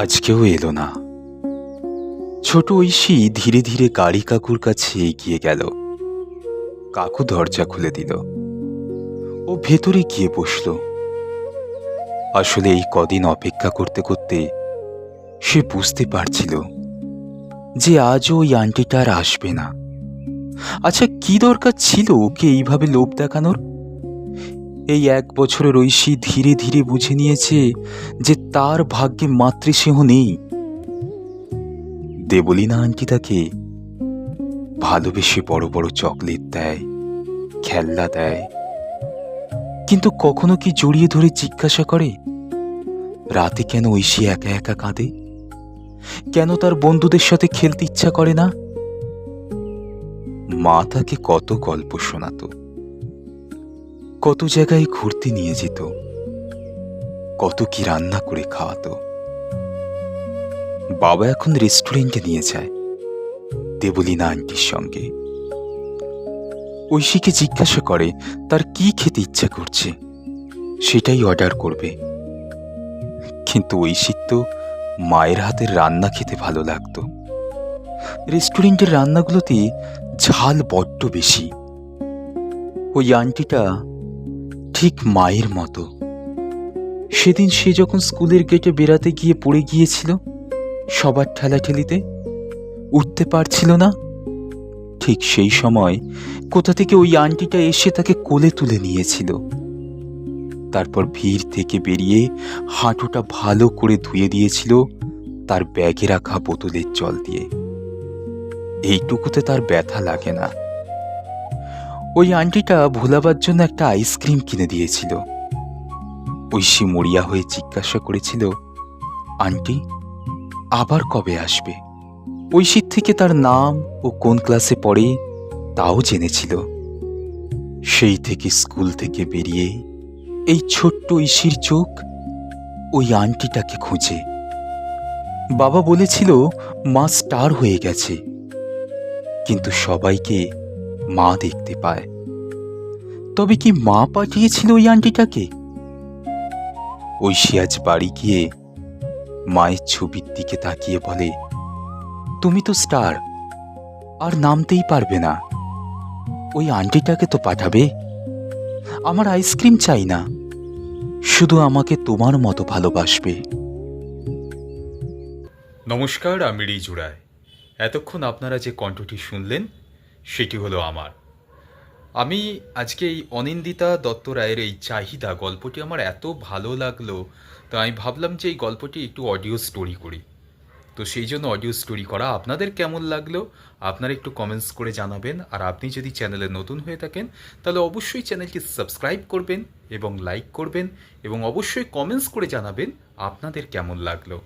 আজকেও এলো না। ছোট ঐশী ধীরে ধীরে গাড়ি কাকুর কাছে এগিয়ে গেল। কাকু দরজা খুলে দিল। ও ভেতরে গিয়ে বসল। আসলে এই কদিন অপেক্ষা করতে করতে সে বুঝতে পারছিল যে আজও ওই আন্টিটা আর আসবে না। আচ্ছা, কি দরকার ছিল ওকে এইভাবে লোভ দেখানোর? এই 1 বছরের ঐশী ধীরে ধীরে বুঝে নিয়েছে যে তার ভাগ্যে মাতৃস্নেহ নেই। দেবলীনা আন্টি তাকে ভালোবেসে বড় বড় চকলেট দেয়, খেলনা দেয়, কিন্তু কখনো কি জড়িয়ে ধরে জিজ্ঞাসা করে রাতে কেন ঐশী একা একা কাঁদে? কেন তার বন্ধুদের সাথে খেলতে ইচ্ছা করে না? মা তাকে কত গল্প শোনাতো, কত জায়গায় ঘুরতে নিয়ে যেত, কত কি রান্না করে খাওয়াতো। বাবা এখন রেস্টুরেন্টে নিয়ে যায় দেবলীনা আন্টির সঙ্গে। ঐশীকে জিজ্ঞাসা করে তার কি খেতে ইচ্ছা করছে, সেটাই অর্ডার করবে। কিন্তু ঐশীর তো মায়ের হাতের রান্না খেতে ভালো লাগতো। রেস্টুরেন্টের রান্নাগুলোতে ঝাল বড্ড বেশি। ওই আন্টিটা ঠিক মায়ের মতো। সেদিন সে যখন স্কুলের গেটে বেড়াতে গিয়ে পড়ে গিয়েছিল সবার ঠেলাঠেলিতে, উঠতে পারছিল না, ঠিক সেই সময় কোথা থেকে ওই আন্টিটা এসে তাকে কোলে তুলে নিয়েছিল। তারপর ভিড় থেকে বেরিয়ে হাঁটুটা ভালো করে ধুয়ে দিয়েছিল তার ব্যাগে রাখা বোতলের জল দিয়ে। এইটুকুতে তার ব্যথা লাগে না। ওই আন্টিটা ভোলাবার জন্য একটা আইসক্রিম কিনে দিয়েছিল। ঐশী মরিয়া হয়ে জিজ্ঞাসা করেছিল, আন্টি আবার কবে আসবে? ঐশীর থেকে তার নাম ও কোন ক্লাসে পড়ে তাও জেনেছিল। সেই থেকে স্কুল থেকে বেরিয়ে এই ছোট্ট ঐশীর চোখ ওই আন্টিটাকে খুঁজে। বাবা বলেছিল মা স্টার হয়ে গেছে, কিন্তু সবাইকে মা দেখতে পায়। তবে কি মা পাঠিয়েছিল ওই আন্টিটাকে? ঐশী আজ বাড়ি গিয়ে মায়ের ছবির দিকে তাকিয়ে বলে, তুমি তো স্টার, আর নামতেই পারবে না। ওই আন্টিটাকে তো পাঠাবে। আমার আইসক্রিম চাই না, শুধু আমাকে তোমার মতো ভালোবাসবে। নমস্কার, আমি রিজু রায়। এতক্ষণ আপনারা যে কণ্ঠটি শুনলেন সেটি হলো আমার। আমি আজকে এই অনিন্দিতা দত্ত রায়ের এই চাহিদা গল্পটি আমার এত ভালো লাগলো, তো আমি ভাবলাম যে এই গল্পটি একটু অডিও স্টোরি করি। তো সেই জন্য অডিও স্টোরি করা। আপনাদের কেমন লাগলো আপনারা একটু কমেন্টস করে জানাবেন। আর আপনি যদি চ্যানেলে নতুন হয়ে থাকেন তাহলে অবশ্যই চ্যানেলটি সাবস্ক্রাইব করবেন এবং লাইক করবেন, এবং অবশ্যই কমেন্টস করে জানাবেন আপনাদের কেমন লাগলো।